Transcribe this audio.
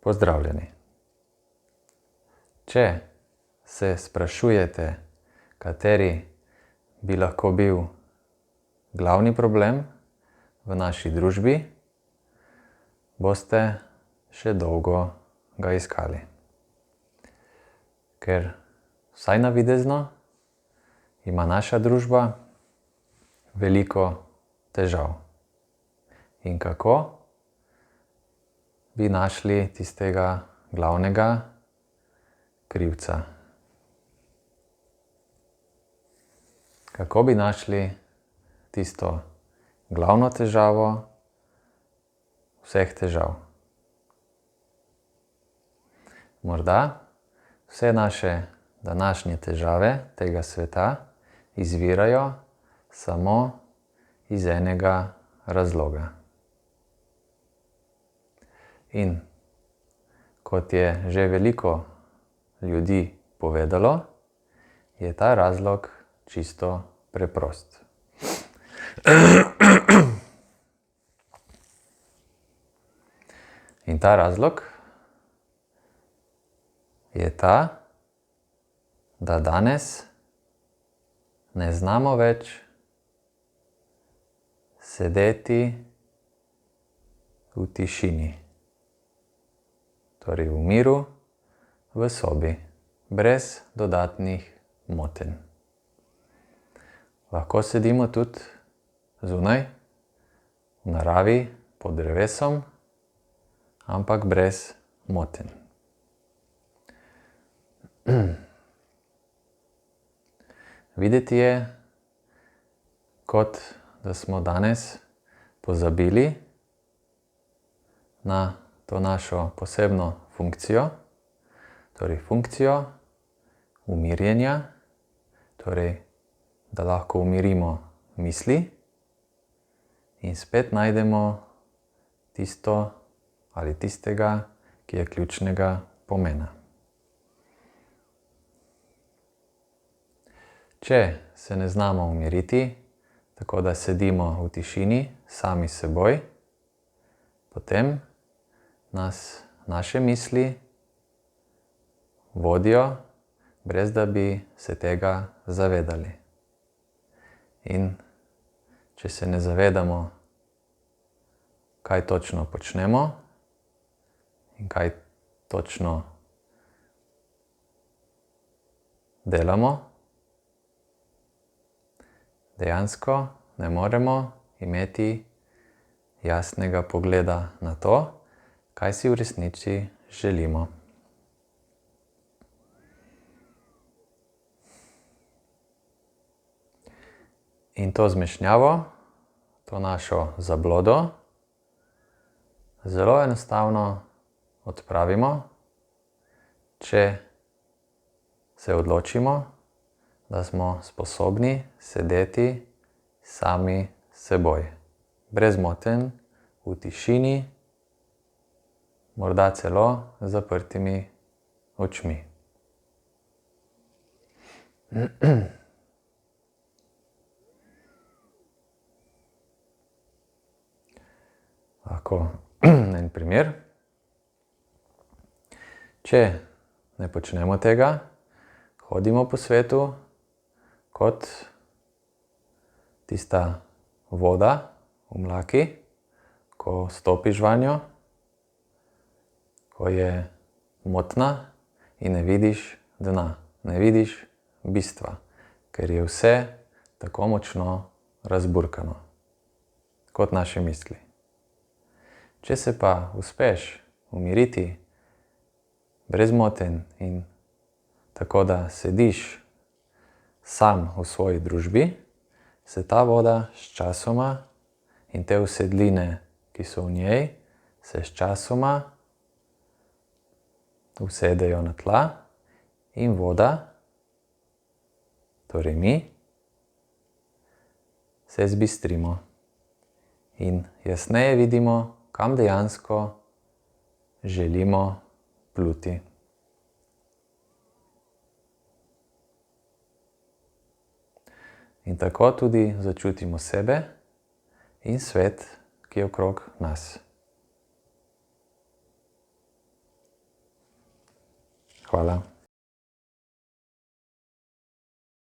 Pozdravljeni. Če se sprašujete, kateri bi lahko bil glavni problem v naši družbi, boste še dolgo ga iskali. Ker vsaj navidezno ima naša družba veliko težav. In kako bi našli tistega glavnega krivca? Kako bi našli tisto glavno težavo vseh težav? Morda vse naše današnje težave tega sveta izvirajo samo iz enega razloga. In kot je že veliko ljudi povedalo, je ta razlog čisto preprost. In ta razlog je ta, da danes ne znamo več sedeti v tišini. Torej v miru, v sobi, brez dodatnih motenj. Lahko sedimo tudi zunaj, v naravi, pod drevesom, ampak brez motenj. Videti je, kot da smo danes pozabili na to našo posebno funkcijo, torej funkcijo umirjenja, torej da lahko umirimo misli in spet najdemo tisto ali tistega, ki je ključnega pomena. Če se ne znamo umiriti, tako da sedimo v tišini sami s seboj, potem nas naše misli vodijo, brez da bi se tega zavedali. In če se ne zavedamo, kaj točno počnemo in kaj točno delamo, dejansko ne moremo imeti jasnega pogleda na to, kaj si v resnici želimo. In to zmešnjavo, to našo zablodo, zelo enostavno odpravimo, če se odločimo, da smo sposobni sedeti sami s seboj, brez motenj, v tišini, morda celo z zaprtimi očmi. Lahko en primer. Če ne počnemo tega, hodimo po svetu kot tista voda v mlaki, ko stopiš vanjo, ko je motna in ne vidiš dna, ne vidiš bistva, ker je vse tako močno razburkano, kot naše misli. Če se pa uspeš umiriti brez motenj in tako da sediš sam v svoji družbi, se ta voda sčasoma in te usedline, ki so v njej, se sčasoma usedejo na tla in voda, torej mi, se zbistrimo in jasneje vidimo, kam dejansko želimo pluti. In tako tudi začutimo sebe in svet, ki je okrog nas. Hvala.